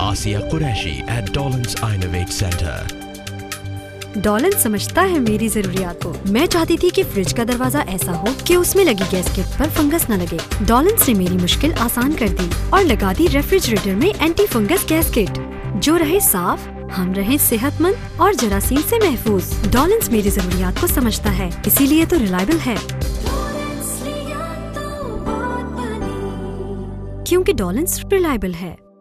Asia Qureshi at Dolan's Innovate Center. डॉलन समझता है मेरी जरूरियात को। मैं चाहती थी कि फ्रिज का दरवाजा ऐसा हो कि उसमें लगी गैस्केट पर फंगस न लगे। डॉलन ने मेरी मुश्किल आसान कर दी और लगा दी रेफ्रिजरेटर में एंटी फंगस गैस्केट, जो रहे साफ, हम रहे सेहतमंद और जरासीम से महफूज। डॉलन मेरी जरूरियात को समझता है, इसीलिए तो रिलायबल है। क्योंकि डॉलन रिलायबल है।